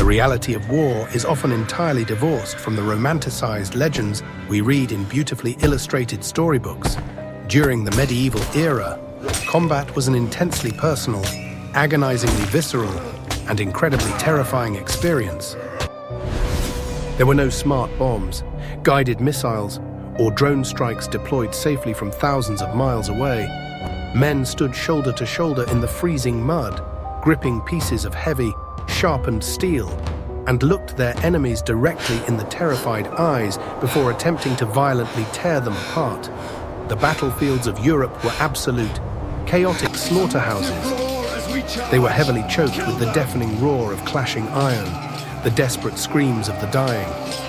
reality of war is often entirely divorced from the romanticized legends we read in beautifully illustrated storybooks. During the medieval era, combat was an intensely personal, agonizingly visceral, and incredibly terrifying experience. There were no smart bombs, guided missiles, or drone strikes deployed safely from thousands of miles away. Men stood shoulder to shoulder in the freezing mud, gripping pieces of heavy, sharpened steel, and looked their enemies directly in the terrified eyes before attempting to violently tear them apart. The battlefields of Europe were absolute, chaotic slaughterhouses. They were heavily choked with the deafening roar of clashing iron, the desperate screams of the dying,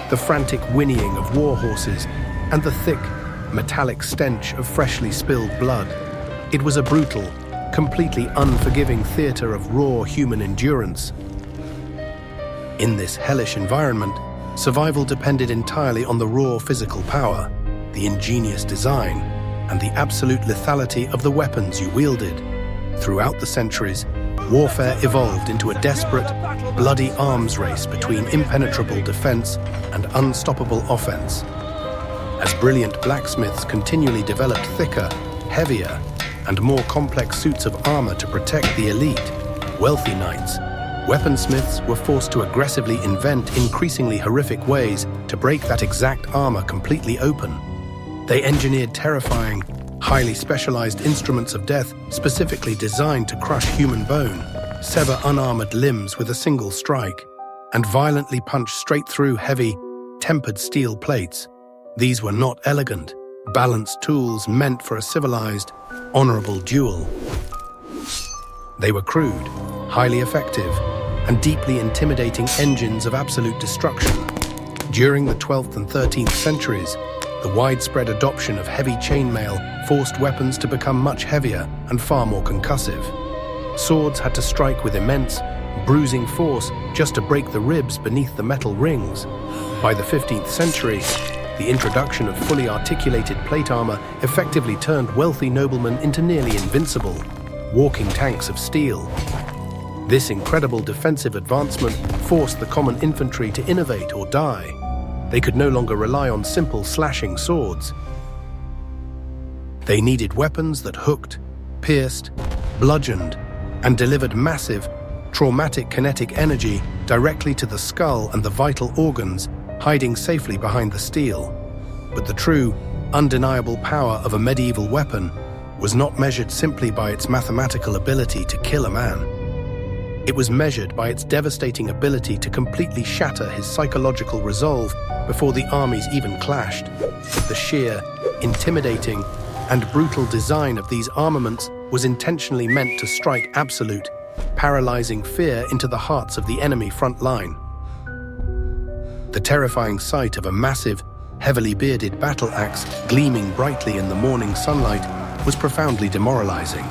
the frantic whinnying of war horses, and the thick, metallic stench of freshly spilled blood. It was a brutal, completely unforgiving theater of raw human endurance. In this hellish environment, survival depended entirely on the raw physical power, the ingenious design, and the absolute lethality of the weapons you wielded. Throughout the centuries, warfare evolved into a desperate, bloody arms race between impenetrable defense and unstoppable offense. As brilliant blacksmiths continually developed thicker, heavier, and more complex suits of armor to protect the elite, wealthy knights, weaponsmiths were forced to aggressively invent increasingly horrific ways to break that exact armor completely open. They engineered terrifying, highly specialized instruments of death specifically designed to crush human bone, sever unarmored limbs with a single strike, and violently punch straight through heavy, tempered steel plates. These were not elegant, balanced tools meant for a civilized, honorable duel. They were crude, highly effective, and deeply intimidating engines of absolute destruction. During the 12th and 13th centuries, the widespread adoption of heavy chainmail forced weapons to become much heavier and far more concussive. Swords had to strike with immense, bruising force just to break the ribs beneath the metal rings. By the 15th century, the introduction of fully articulated plate armor effectively turned wealthy noblemen into nearly invincible, walking tanks of steel. This incredible defensive advancement forced the common infantry to innovate or die. They could no longer rely on simple slashing swords. They needed weapons that hooked, pierced, bludgeoned, and delivered massive, traumatic kinetic energy directly to the skull and the vital organs, hiding safely behind the steel. But the true, undeniable power of a medieval weapon was not measured simply by its mathematical ability to kill a man. It was measured by its devastating ability to completely shatter his psychological resolve before the armies even clashed. The sheer, intimidating, and brutal design of these armaments was intentionally meant to strike absolute, paralyzing fear into the hearts of the enemy front line. The terrifying sight of a massive, heavily bearded battle axe gleaming brightly in the morning sunlight was profoundly demoralizing.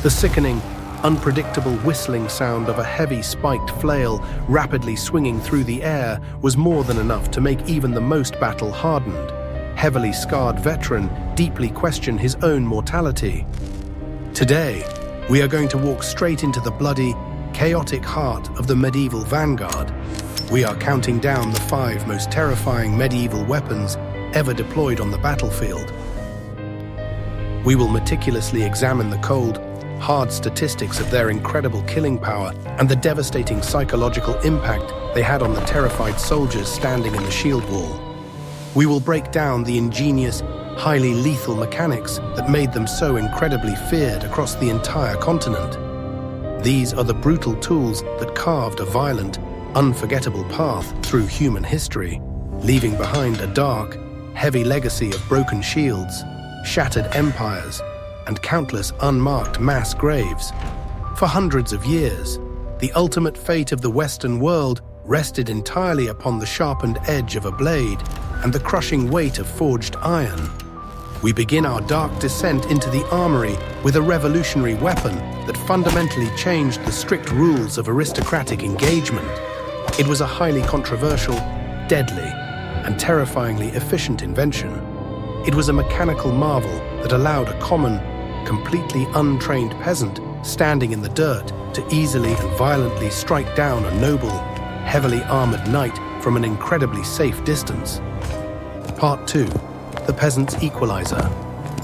The sickening, unpredictable whistling sound of a heavy spiked flail rapidly swinging through the air was more than enough to make even the most battle-hardened, heavily scarred veteran deeply question his own mortality. Today, we are going to walk straight into the bloody, chaotic heart of the medieval vanguard. We are counting down the 5 most terrifying medieval weapons ever deployed on the battlefield. We will meticulously examine the cold, hard statistics of their incredible killing power and the devastating psychological impact they had on the terrified soldiers standing in the shield wall. We will break down the ingenious, highly lethal mechanics that made them so incredibly feared across the entire continent. These are the brutal tools that carved a violent, unforgettable path through human history, leaving behind a dark, heavy legacy of broken shields, shattered empires, and countless unmarked mass graves. For hundreds of years, the ultimate fate of the Western world rested entirely upon the sharpened edge of a blade and the crushing weight of forged iron. We begin our dark descent into the armory with a revolutionary weapon that fundamentally changed the strict rules of aristocratic engagement. It was a highly controversial, deadly, and terrifyingly efficient invention. It was a mechanical marvel that allowed a common, completely untrained peasant standing in the dirt to easily and violently strike down a noble, heavily armored knight from an incredibly safe distance. Part 2. The Peasant's Equalizer.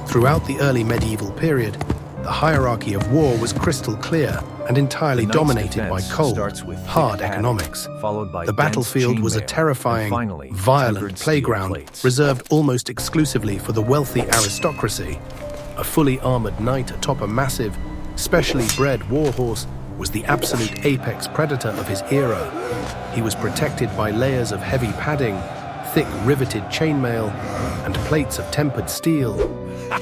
Throughout the early medieval period, the hierarchy of war was crystal clear and entirely dominated by cold, hard economics. The battlefield was a terrifying, violent playground reserved almost exclusively for the wealthy aristocracy. A fully armored knight atop a massive, specially bred warhorse was the absolute apex predator of his era. He was protected by layers of heavy padding, thick riveted chainmail, and plates of tempered steel.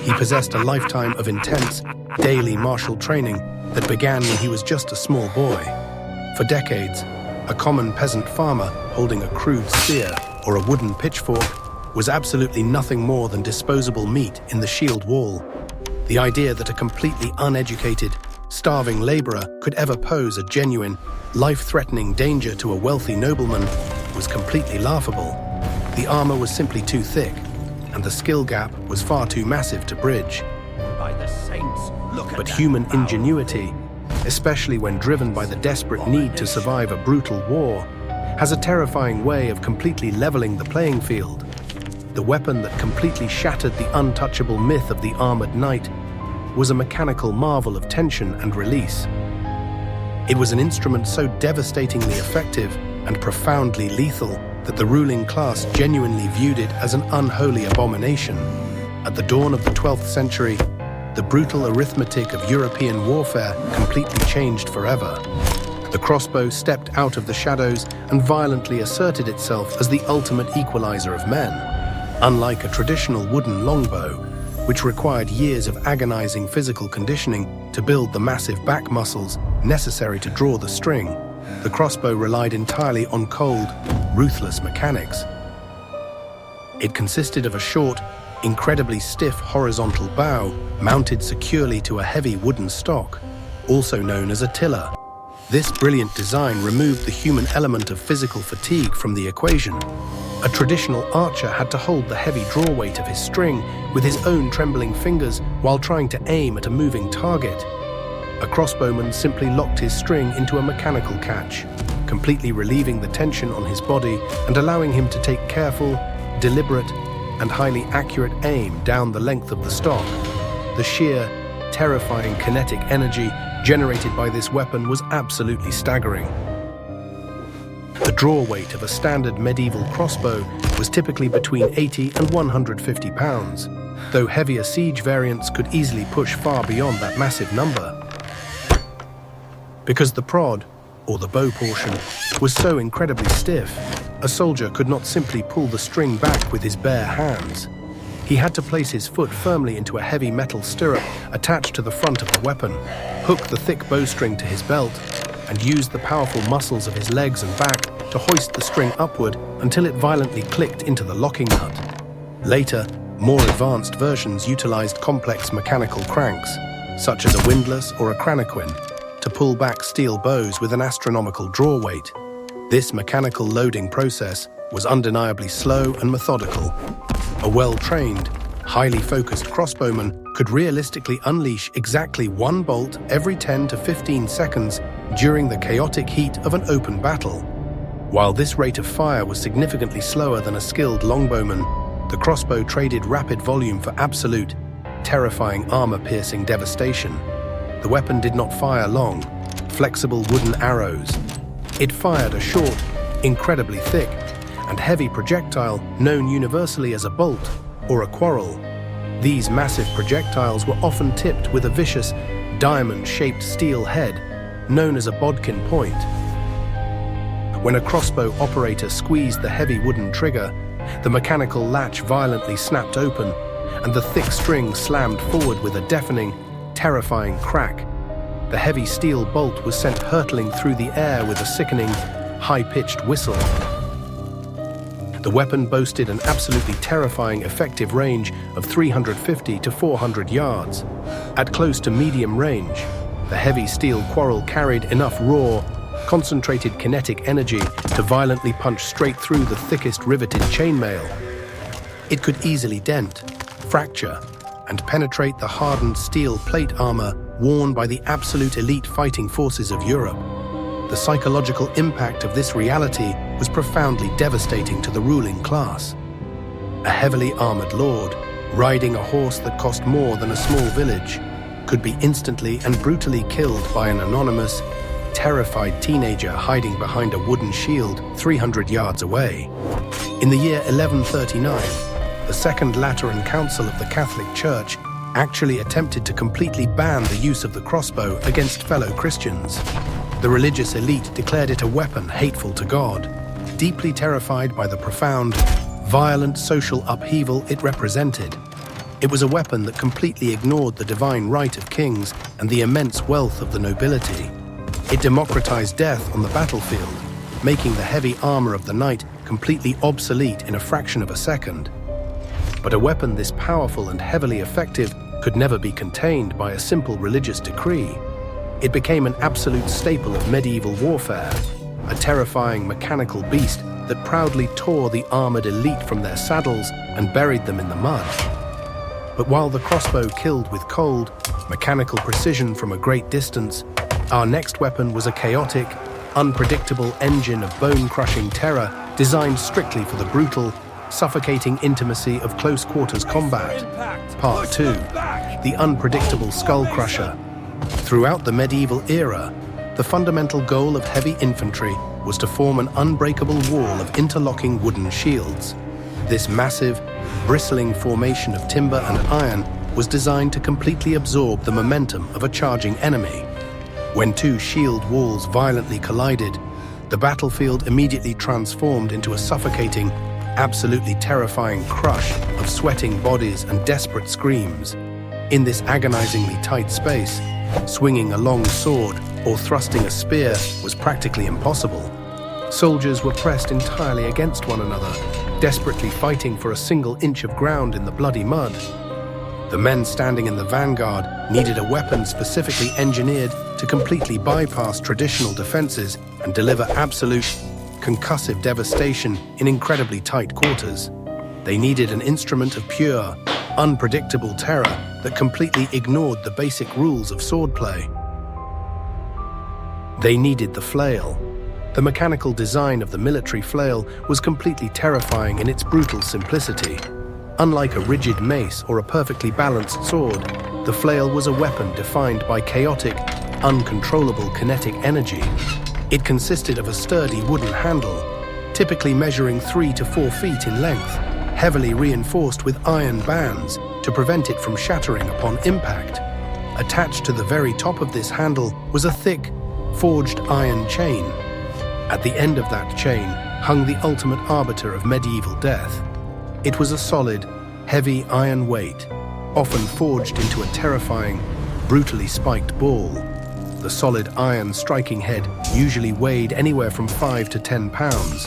He possessed a lifetime of intense, daily martial training that began when he was just a small boy. For decades, a common peasant farmer holding a crude spear or a wooden pitchfork was absolutely nothing more than disposable meat in the shield wall. The idea that a completely uneducated, starving laborer could ever pose a genuine, life-threatening danger to a wealthy nobleman was completely laughable. The armor was simply too thick, and the skill gap was far too massive to bridge. By the saints, look at But that human foul. ingenuity, especially when driven by the desperate need to survive a brutal war, has a terrifying way of completely leveling the playing field. The weapon that completely shattered the untouchable myth of the armored knight was a mechanical marvel of tension and release. It was an instrument so devastatingly effective and profoundly lethal that the ruling class genuinely viewed it as an unholy abomination. At the dawn of the 12th century, the brutal arithmetic of European warfare completely changed forever. The crossbow stepped out of the shadows and violently asserted itself as the ultimate equalizer of men. Unlike a traditional wooden longbow, which required years of agonizing physical conditioning to build the massive back muscles necessary to draw the string, the crossbow relied entirely on cold, ruthless mechanics. It consisted of a short, incredibly stiff horizontal bow mounted securely to a heavy wooden stock, also known as a tiller. This brilliant design removed the human element of physical fatigue from the equation. A traditional archer had to hold the heavy draw weight of his string with his own trembling fingers while trying to aim at a moving target. A crossbowman simply locked his string into a mechanical catch, completely relieving the tension on his body and allowing him to take careful, deliberate, and highly accurate aim down the length of the stock. The sheer, terrifying kinetic energy generated by this weapon was absolutely staggering. The draw weight of a standard medieval crossbow was typically between 80 and 150 pounds, though heavier siege variants could easily push far beyond that massive number. Because the prod, or the bow portion, was so incredibly stiff, a soldier could not simply pull the string back with his bare hands. He had to place his foot firmly into a heavy metal stirrup attached to the front of the weapon, hook the thick bowstring to his belt, and use the powerful muscles of his legs and back to hoist the string upward until it violently clicked into the locking nut. Later, more advanced versions utilized complex mechanical cranks, such as a windlass or a cranaquin, to pull back steel bows with an astronomical draw weight. This mechanical loading process was undeniably slow and methodical. A well-trained, highly focused crossbowman could realistically unleash exactly one bolt every 10 to 15 seconds during the chaotic heat of an open battle. While this rate of fire was significantly slower than a skilled longbowman, the crossbow traded rapid volume for absolute, terrifying armor-piercing devastation. The weapon did not fire long, flexible wooden arrows. It fired a short, incredibly thick, and heavy projectile known universally as a bolt or a quarrel. These massive projectiles were often tipped with a vicious, diamond-shaped steel head known as a bodkin point. When a crossbow operator squeezed the heavy wooden trigger, the mechanical latch violently snapped open, and the thick string slammed forward with a deafening, terrifying crack. The heavy steel bolt was sent hurtling through the air with a sickening, high-pitched whistle. The weapon boasted an absolutely terrifying effective range of 350 to 400 yards. At close to medium range, the heavy steel quarrel carried enough raw, concentrated kinetic energy to violently punch straight through the thickest riveted chainmail. It could easily dent, fracture, and penetrate the hardened steel plate armor worn by the absolute elite fighting forces of Europe. The psychological impact of this reality was profoundly devastating to the ruling class. A heavily armored lord, riding a horse that cost more than a small village, could be instantly and brutally killed by an anonymous, terrified teenager hiding behind a wooden shield 300 yards away. In the year 1139, the Second Lateran Council of the Catholic Church actually attempted to completely ban the use of the crossbow against fellow Christians. The religious elite declared it a weapon hateful to God, deeply terrified by the profound, violent social upheaval it represented. It was a weapon that completely ignored the divine right of kings and the immense wealth of the nobility. It democratized death on the battlefield, making the heavy armor of the knight completely obsolete in a fraction of a second. But a weapon this powerful and heavily effective could never be contained by a simple religious decree. It became an absolute staple of medieval warfare, a terrifying mechanical beast that proudly tore the armored elite from their saddles and buried them in the mud. But while the crossbow killed with cold, mechanical precision from a great distance, our next weapon was a chaotic, unpredictable engine of bone-crushing terror designed strictly for the brutal, suffocating intimacy of close-quarters combat. Part 2. The Unpredictable Skull Crusher. Throughout the medieval era, the fundamental goal of heavy infantry was to form an unbreakable wall of interlocking wooden shields. This massive, bristling formation of timber and iron was designed to completely absorb the momentum of a charging enemy. When two shield walls violently collided, the battlefield immediately transformed into a suffocating, absolutely terrifying crush of sweating bodies and desperate screams. In this agonizingly tight space, swinging a long sword or thrusting a spear was practically impossible. Soldiers were pressed entirely against one another, desperately fighting for a single inch of ground in the bloody mud. The men standing in the vanguard needed a weapon specifically engineered to completely bypass traditional defenses and deliver absolute, concussive devastation in incredibly tight quarters. They needed an instrument of pure, unpredictable terror that completely ignored the basic rules of swordplay. They needed the flail. The mechanical design of the military flail was completely terrifying in its brutal simplicity. Unlike a rigid mace or a perfectly balanced sword, the flail was a weapon defined by chaotic, uncontrollable kinetic energy. It consisted of a sturdy wooden handle, typically measuring 3 to 4 feet in length, heavily reinforced with iron bands to prevent it from shattering upon impact. Attached to the very top of this handle was a thick, forged iron chain. At the end of that chain hung the ultimate arbiter of medieval death. It was a solid, heavy iron weight, often forged into a terrifying, brutally spiked ball. The solid iron striking head usually weighed anywhere from 5 to 10 pounds.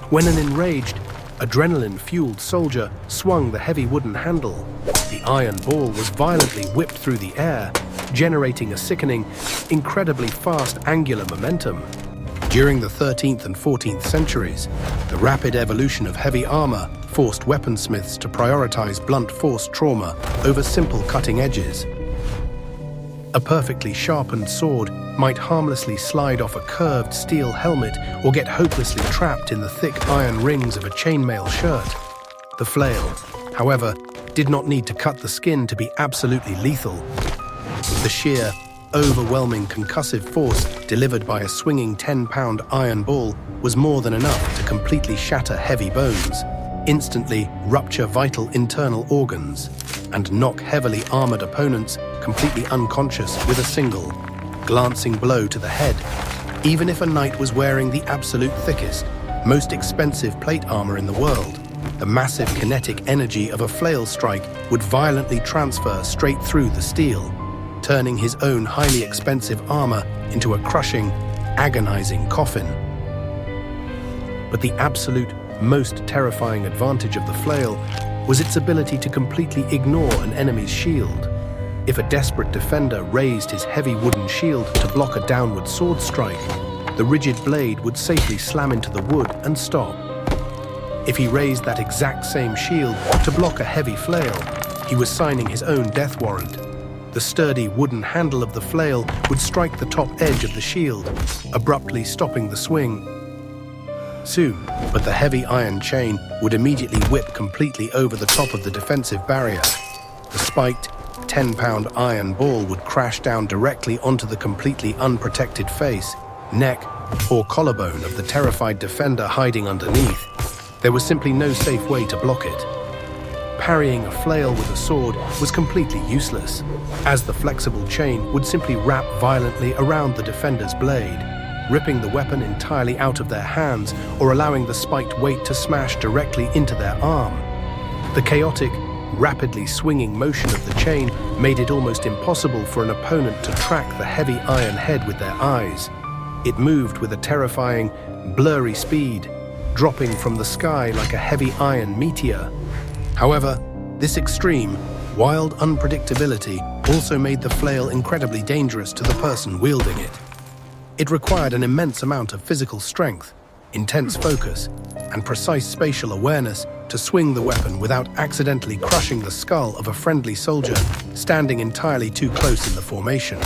When an enraged, adrenaline-fueled soldier swung the heavy wooden handle, the iron ball was violently whipped through the air, generating a sickening, incredibly fast angular momentum. During the 13th and 14th centuries, the rapid evolution of heavy armor forced weaponsmiths to prioritize blunt force trauma over simple cutting edges. A perfectly sharpened sword might harmlessly slide off a curved steel helmet or get hopelessly trapped in the thick iron rings of a chainmail shirt. The flail, however, did not need to cut the skin to be absolutely lethal. The sheer, overwhelming concussive force delivered by a swinging 10-pound iron ball was more than enough to completely shatter heavy bones, instantly rupture vital internal organs, and knock heavily armored opponents completely unconscious with a single, glancing blow to the head. Even if a knight was wearing the absolute thickest, most expensive plate armor in the world, the massive kinetic energy of a flail strike would violently transfer straight through the steel, turning his own highly expensive armor into a crushing, agonizing coffin. But the absolute, most terrifying advantage of the flail was its ability to completely ignore an enemy's shield. If a desperate defender raised his heavy wooden shield to block a downward sword strike, the rigid blade would safely slam into the wood and stop. If he raised that exact same shield to block a heavy flail, he was signing his own death warrant. The sturdy wooden handle of the flail would strike the top edge of the shield, abruptly stopping the swing. Soon, but the heavy iron chain would immediately whip completely over the top of the defensive barrier. The spiked, 10-pound iron ball would crash down directly onto the completely unprotected face, neck, or collarbone of the terrified defender hiding underneath. There was simply no safe way to block it. Parrying a flail with a sword was completely useless, as the flexible chain would simply wrap violently around the defender's blade, ripping the weapon entirely out of their hands or allowing the spiked weight to smash directly into their arm. The chaotic, rapidly swinging motion of the chain made it almost impossible for an opponent to track the heavy iron head with their eyes. It moved with a terrifying, blurry speed, dropping from the sky like a heavy iron meteor. However, this extreme, wild unpredictability also made the flail incredibly dangerous to the person wielding it. It required an immense amount of physical strength, intense focus, and precise spatial awareness to swing the weapon without accidentally crushing the skull of a friendly soldier standing entirely too close in the formation.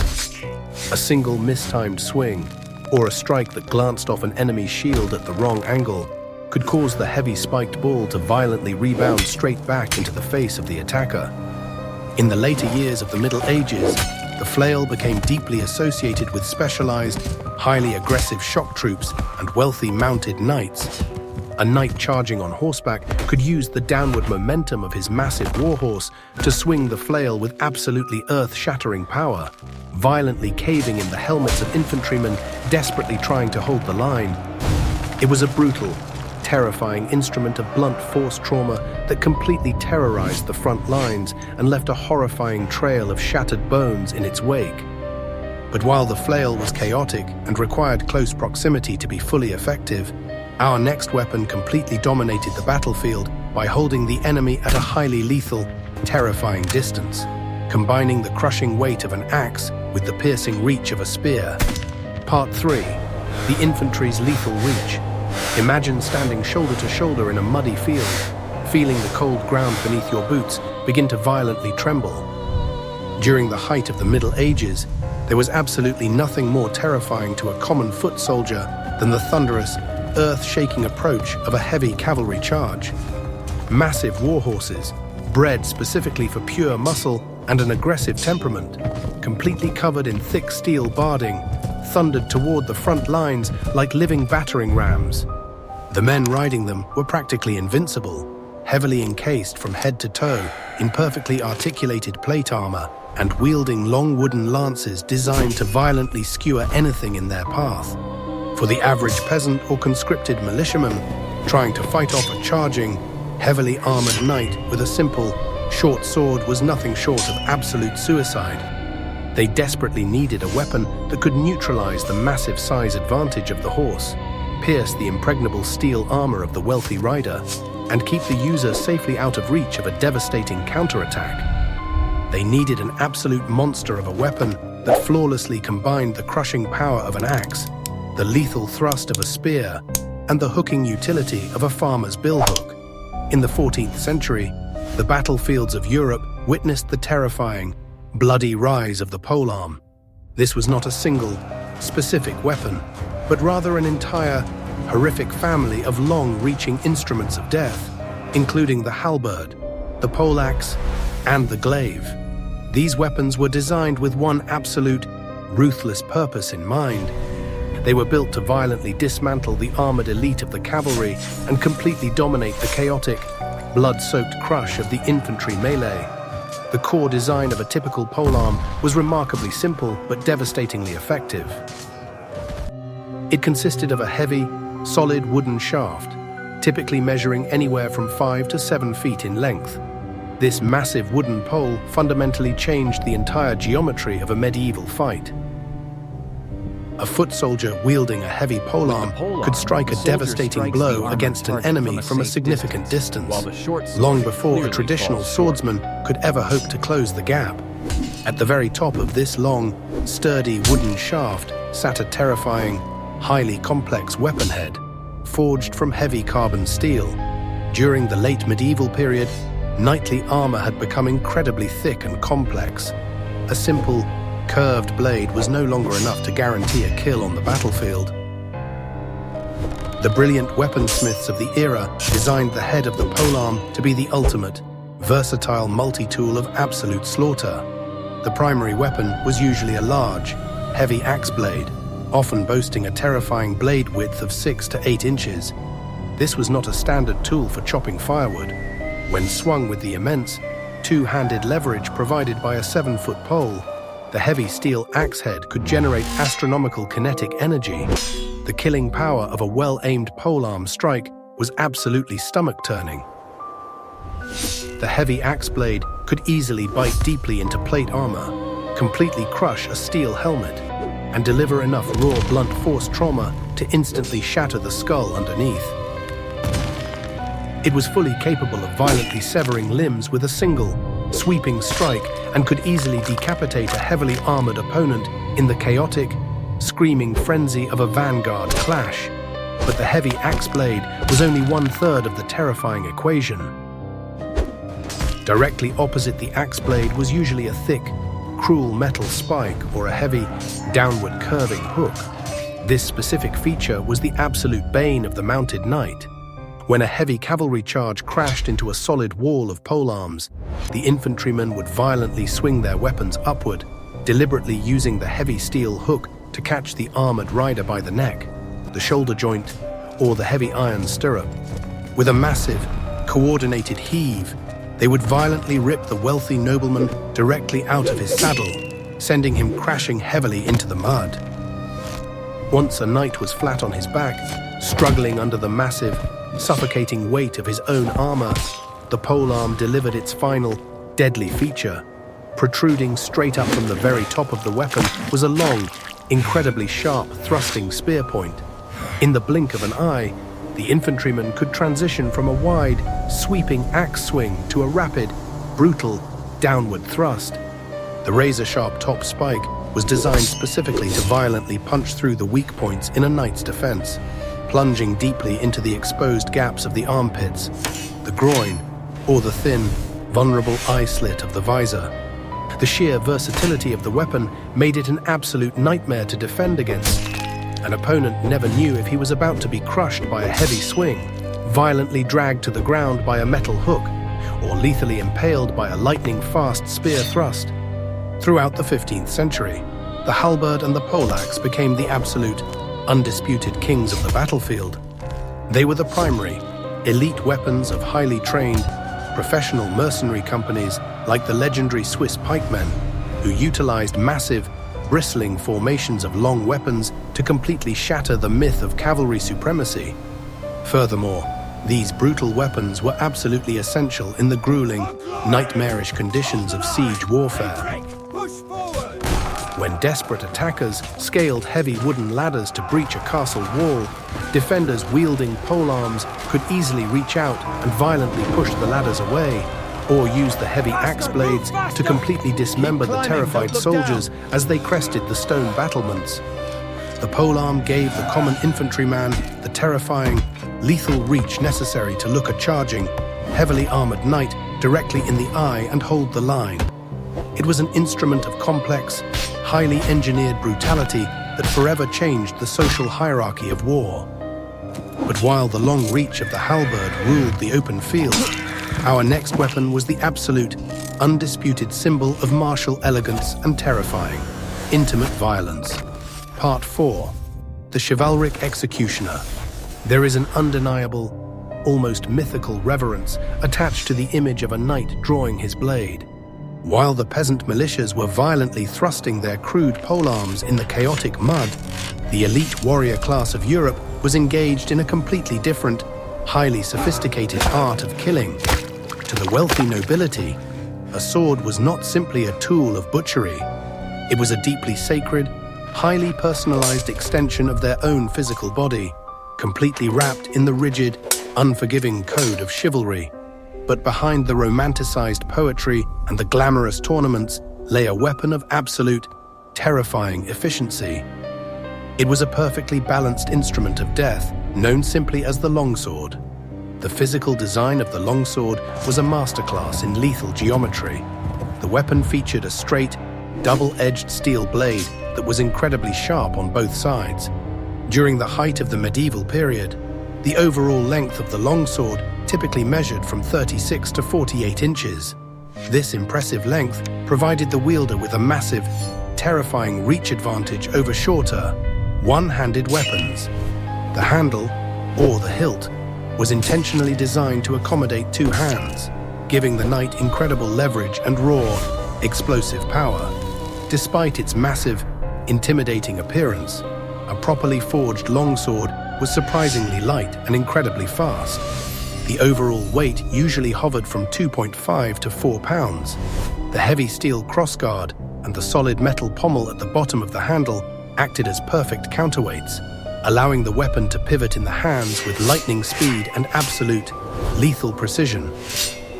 A single mistimed swing, or a strike that glanced off an enemy's shield at the wrong angle, could cause the heavy spiked ball to violently rebound straight back into the face of the attacker. In the later years of the Middle Ages, the flail became deeply associated with specialized, highly aggressive shock troops and wealthy mounted knights. A knight charging on horseback could use the downward momentum of his massive warhorse to swing the flail with absolutely earth-shattering power, violently caving in the helmets of infantrymen desperately trying to hold the line. It was a brutal, terrifying instrument of blunt force trauma that completely terrorized the front lines and left a horrifying trail of shattered bones in its wake. But while the flail was chaotic and required close proximity to be fully effective, our next weapon completely dominated the battlefield by holding the enemy at a highly lethal, terrifying distance, combining the crushing weight of an axe with the piercing reach of a spear. Part 3. The infantry's lethal reach. Imagine standing shoulder to shoulder in a muddy field, feeling the cold ground beneath your boots begin to violently tremble. During the height of the Middle Ages, there was absolutely nothing more terrifying to a common foot soldier than the thunderous, earth-shaking approach of a heavy cavalry charge. Massive war horses, bred specifically for pure muscle and an aggressive temperament, completely covered in thick steel barding, thundered toward the front lines like living battering rams. The men riding them were practically invincible, heavily encased from head to toe in perfectly articulated plate armor and wielding long wooden lances designed to violently skewer anything in their path. For the average peasant or conscripted militiaman trying to fight off a charging, heavily armored knight with a simple, short sword was nothing short of absolute suicide. They desperately needed a weapon that could neutralize the massive size advantage of the horse, pierce the impregnable steel armor of the wealthy rider, and keep the user safely out of reach of a devastating counterattack. They needed an absolute monster of a weapon that flawlessly combined the crushing power of an axe, the lethal thrust of a spear, and the hooking utility of a farmer's billhook. In the 14th century, the battlefields of Europe witnessed the terrifying, bloody rise of the polearm. This was not a single, specific weapon, but rather an entire, horrific family of long-reaching instruments of death, including the halberd, the poleaxe, and the glaive. These weapons were designed with one absolute, ruthless purpose in mind. They were built to violently dismantle the armored elite of the cavalry and completely dominate the chaotic, blood-soaked crush of the infantry melee. The core design of a typical polearm was remarkably simple but devastatingly effective. It consisted of a heavy, solid wooden shaft, typically measuring anywhere from 5 to 7 feet in length. This massive wooden pole fundamentally changed the entire geometry of a medieval fight. A foot soldier wielding a heavy polearm could strike a devastating blow against an enemy from a significant distance, long before a traditional swordsman could ever hope to close the gap. At the very top of this long, sturdy wooden shaft sat a terrifying, highly complex weapon head, forged from heavy carbon steel. During the late medieval period, knightly armor had become incredibly thick and complex. A simple, curved blade was no longer enough to guarantee a kill on the battlefield. The brilliant weaponsmiths of the era designed the head of the polearm to be the ultimate, versatile multi-tool of absolute slaughter. The primary weapon was usually a large, heavy axe blade, often boasting a terrifying blade width of 6 to 8 inches. This was not a standard tool for chopping firewood. When swung with the immense, two-handed leverage provided by a 7-foot pole, the heavy steel axe head could generate astronomical kinetic energy. The killing power of a well-aimed polearm strike was absolutely stomach-turning. The heavy axe blade could easily bite deeply into plate armor, completely crush a steel helmet, and deliver enough raw blunt force trauma to instantly shatter the skull underneath. It was fully capable of violently severing limbs with a single, sweeping strike and could easily decapitate a heavily armored opponent in the chaotic, screaming frenzy of a vanguard clash. But the heavy axe blade was only 1/3 of the terrifying equation. Directly opposite the axe blade was usually a thick, cruel metal spike or a heavy, downward curving hook. This specific feature was the absolute bane of the mounted knight. When a heavy cavalry charge crashed into a solid wall of polearms, the infantrymen would violently swing their weapons upward, deliberately using the heavy steel hook to catch the armored rider by the neck, the shoulder joint, or the heavy iron stirrup. With a massive, coordinated heave, they would violently rip the wealthy nobleman directly out of his saddle, sending him crashing heavily into the mud. Once a knight was flat on his back, struggling under the massive, suffocating weight of his own armor, the polearm delivered its final, deadly feature. Protruding straight up from the very top of the weapon was a long, incredibly sharp thrusting spear point. In the blink of an eye, the infantryman could transition from a wide, sweeping axe swing to a rapid, brutal, downward thrust. The razor-sharp top spike was designed specifically to violently punch through the weak points in a knight's defense, plunging deeply into the exposed gaps of the armpits, the groin, or the thin, vulnerable eye slit of the visor. The sheer versatility of the weapon made it an absolute nightmare to defend against. An opponent never knew if he was about to be crushed by a heavy swing, violently dragged to the ground by a metal hook, or lethally impaled by a lightning-fast spear thrust. Throughout the 15th century, the halberd and the poleaxe became the absolute, undisputed kings of the battlefield. They were the primary, elite weapons of highly trained, professional mercenary companies like the legendary Swiss pikemen, who utilized massive, bristling formations of long weapons to completely shatter the myth of cavalry supremacy. Furthermore, these brutal weapons were absolutely essential in the grueling, nightmarish conditions of siege warfare. When desperate attackers scaled heavy wooden ladders to breach a castle wall, defenders wielding polearms could easily reach out and violently push the ladders away, or use the heavy axe blades to completely dismember the terrified soldiers as they crested the stone battlements. The polearm gave the common infantryman the terrifying, lethal reach necessary to look a charging, heavily armored knight directly in the eye and hold the line. It was an instrument of complex, highly engineered brutality that forever changed the social hierarchy of war. But while the long reach of the halberd ruled the open field, our next weapon was the absolute, undisputed symbol of martial elegance and terrifying, intimate violence. Part 4. The Chivalric Executioner. There is an undeniable, almost mythical reverence attached to the image of a knight drawing his blade. While the peasant militias were violently thrusting their crude polearms in the chaotic mud, the elite warrior class of Europe was engaged in a completely different, highly sophisticated art of killing. To the wealthy nobility, a sword was not simply a tool of butchery. It was a deeply sacred, highly personalized extension of their own physical body, completely wrapped in the rigid, unforgiving code of chivalry. But behind the romanticized poetry and the glamorous tournaments lay a weapon of absolute, terrifying efficiency. It was a perfectly balanced instrument of death, known simply as the longsword. The physical design of the longsword was a masterclass in lethal geometry. The weapon featured a straight, double-edged steel blade that was incredibly sharp on both sides. During the height of the medieval period, the overall length of the longsword typically measured from 36 to 48 inches. This impressive length provided the wielder with a massive, terrifying reach advantage over shorter, one-handed weapons. The handle, or the hilt, was intentionally designed to accommodate two hands, giving the knight incredible leverage and raw, explosive power. Despite its massive, intimidating appearance, a properly forged longsword was surprisingly light and incredibly fast. The overall weight usually hovered from 2.5 to 4 pounds. The heavy steel crossguard and the solid metal pommel at the bottom of the handle acted as perfect counterweights, allowing the weapon to pivot in the hands with lightning speed and absolute, lethal precision.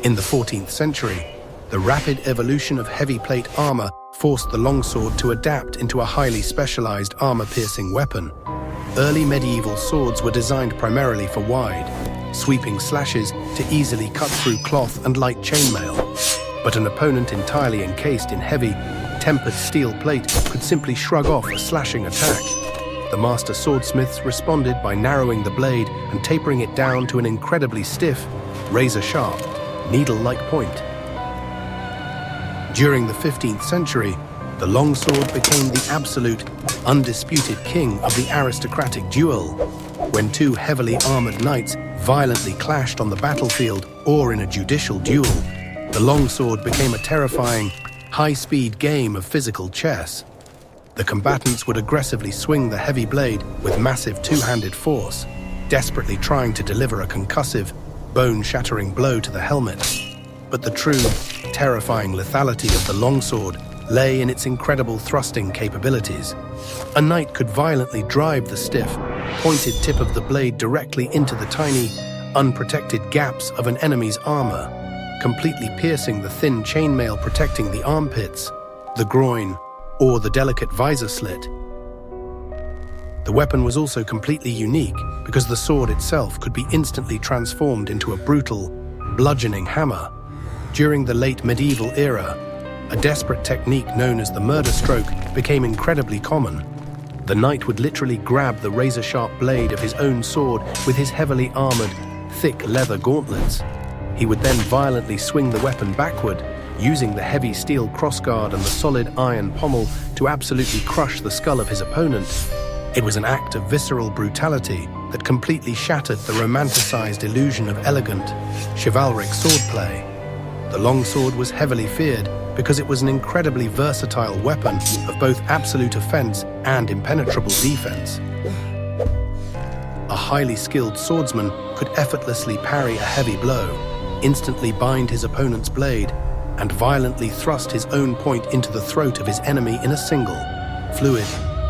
In the 14th century, the rapid evolution of heavy plate armor forced the longsword to adapt into a highly specialized armor-piercing weapon. Early medieval swords were designed primarily for wide, sweeping slashes to easily cut through cloth and light chainmail. But an opponent entirely encased in heavy, tempered steel plate could simply shrug off a slashing attack. The master swordsmiths responded by narrowing the blade and tapering it down to an incredibly stiff, razor-sharp, needle-like point. During the 15th century, the longsword became the absolute, undisputed king of the aristocratic duel. When two heavily armored knights violently clashed on the battlefield or in a judicial duel, the longsword became a terrifying, high-speed game of physical chess. The combatants would aggressively swing the heavy blade with massive two-handed force, desperately trying to deliver a concussive, bone-shattering blow to the helmet. But the true, terrifying lethality of the longsword lay in its incredible thrusting capabilities. A knight could violently drive the stiff, pointed tip of the blade directly into the tiny, unprotected gaps of an enemy's armor, completely piercing the thin chainmail protecting the armpits, the groin, or the delicate visor slit. The weapon was also completely unique because the sword itself could be instantly transformed into a brutal, bludgeoning hammer. During the late medieval era, a desperate technique known as the murder stroke became incredibly common. The knight would literally grab the razor-sharp blade of his own sword with his heavily armored, thick leather gauntlets. He would then violently swing the weapon backward, using the heavy steel crossguard and the solid iron pommel to absolutely crush the skull of his opponent. It was an act of visceral brutality that completely shattered the romanticized illusion of elegant, chivalric swordplay. The longsword was heavily feared because it was an incredibly versatile weapon of both absolute offense and impenetrable defense. A highly skilled swordsman could effortlessly parry a heavy blow, instantly bind his opponent's blade, and violently thrust his own point into the throat of his enemy in a single, fluid,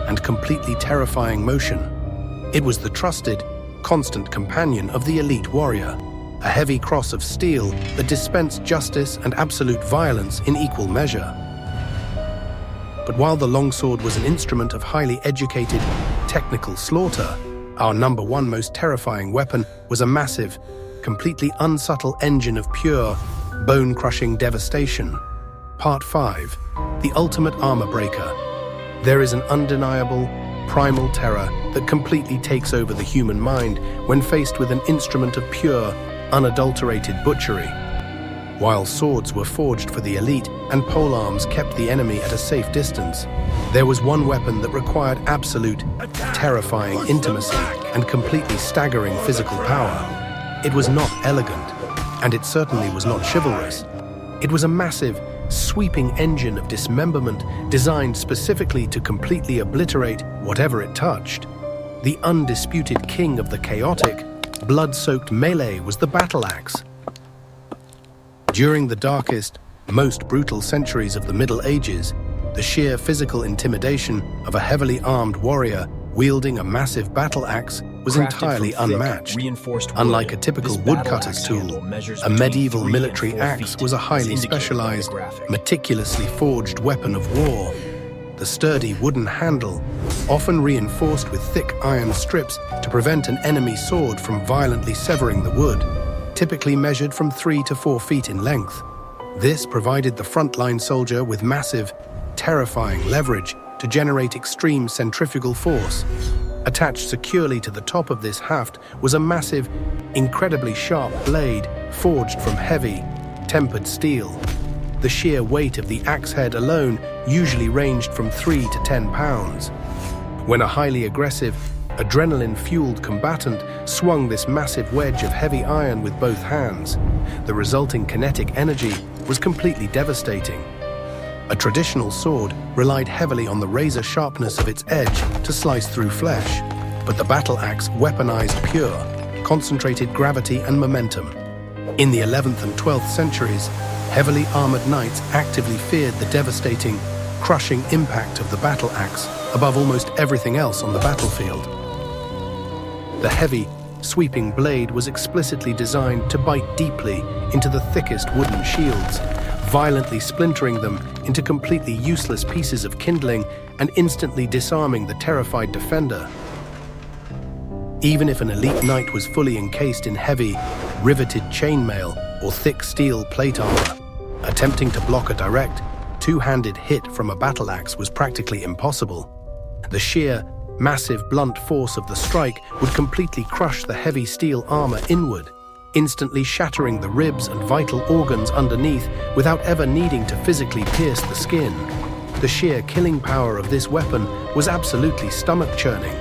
and completely terrifying motion. It was the trusted, constant companion of the elite warrior, a heavy cross of steel that dispensed justice and absolute violence in equal measure. But while the longsword was an instrument of highly educated, technical slaughter, our number one most terrifying weapon was a massive, completely unsubtle engine of pure, bone-crushing devastation. Part 5. The Ultimate Armor Breaker. There is an undeniable, primal terror that completely takes over the human mind when faced with an instrument of pure, unadulterated butchery. While swords were forged for the elite and polearms kept the enemy at a safe distance, there was one weapon that required absolute, terrifying intimacy and completely staggering physical power. It was not elegant, and it certainly was not chivalrous. It was a massive, sweeping engine of dismemberment designed specifically to completely obliterate whatever it touched. The undisputed king of the chaotic, blood-soaked melee was the battle axe. During the darkest, most brutal centuries of the Middle Ages, the sheer physical intimidation of a heavily armed warrior wielding a massive battle axe was entirely unmatched. Unlike a typical woodcutter's tool, a medieval military axe was a highly specialized, meticulously forged weapon of war. The sturdy wooden handle, often reinforced with thick iron strips to prevent an enemy sword from violently severing the wood, typically measured from 3 to 4 feet in length. This provided the frontline soldier with massive, terrifying leverage to generate extreme centrifugal force. Attached securely to the top of this haft was a massive, incredibly sharp blade forged from heavy, tempered steel. The sheer weight of the axe head alone usually ranged from 3 to 10 pounds. When a highly aggressive, adrenaline-fueled combatant swung this massive wedge of heavy iron with both hands, the resulting kinetic energy was completely devastating. A traditional sword relied heavily on the razor sharpness of its edge to slice through flesh, but the battle axe weaponized pure, concentrated gravity and momentum. In the 11th and 12th centuries, heavily armored knights actively feared the devastating, crushing impact of the battle axe above almost everything else on the battlefield. The heavy, sweeping blade was explicitly designed to bite deeply into the thickest wooden shields, violently splintering them into completely useless pieces of kindling and instantly disarming the terrified defender. Even if an elite knight was fully encased in heavy, riveted chainmail or thick steel plate armor, attempting to block a direct, two-handed hit from a battle axe was practically impossible. The sheer, massive, blunt force of the strike would completely crush the heavy steel armor inward, instantly shattering the ribs and vital organs underneath without ever needing to physically pierce the skin. The sheer killing power of this weapon was absolutely stomach-churning.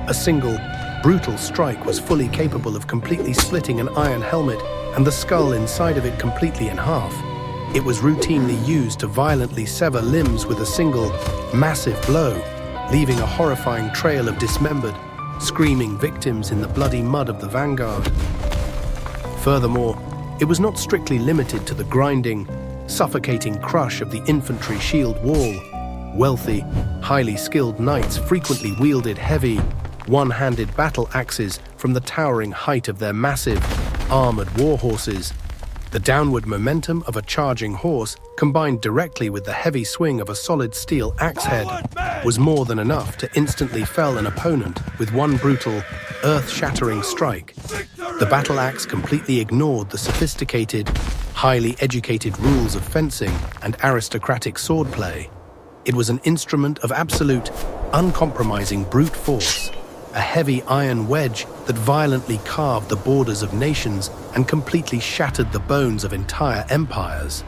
A single, brutal strike was fully capable of completely splitting an iron helmet and the skull inside of it completely in half. It was routinely used to violently sever limbs with a single, massive blow, leaving a horrifying trail of dismembered, screaming victims in the bloody mud of the vanguard. Furthermore, it was not strictly limited to the grinding, suffocating crush of the infantry shield wall. Wealthy, highly skilled knights frequently wielded heavy, one-handed battle axes from the towering height of their massive, armored war horses. The downward momentum of a charging horse, combined directly with the heavy swing of a solid steel axe head, was more than enough to instantly fell an opponent with one brutal, earth-shattering strike. The battle axe completely ignored the sophisticated, highly educated rules of fencing and aristocratic swordplay. It was an instrument of absolute, uncompromising brute force, a heavy iron wedge that violently carved the borders of nations and completely shattered the bones of entire empires.